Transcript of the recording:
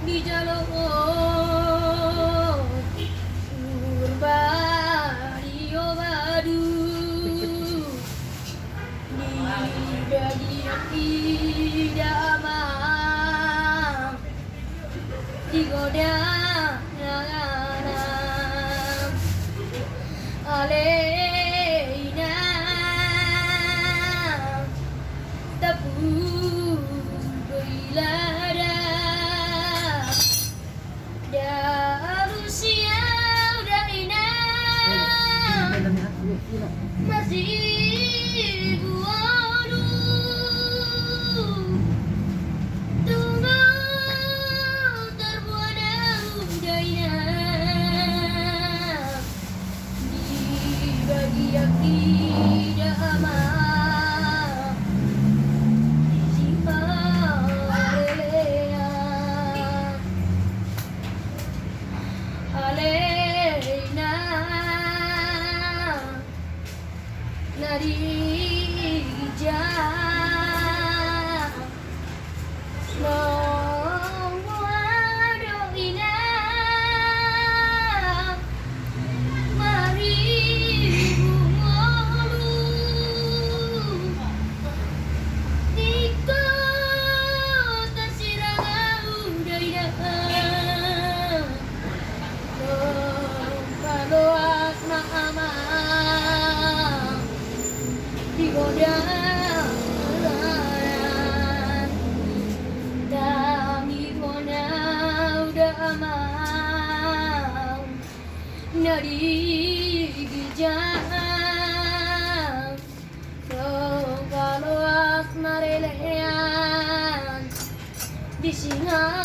di jalur Urbario Badu di bagian idaman digoda Alena tepung berilada Darusia udah inah masih buaru tunggu terbuana udah inah di bagian tidak aman si Alena Narija Mawadoina Maribu Molu Niko Tasiranga Udaina Paloak na ama digoda Dami kona udah amang Nadi gijang Paloak na relean di singa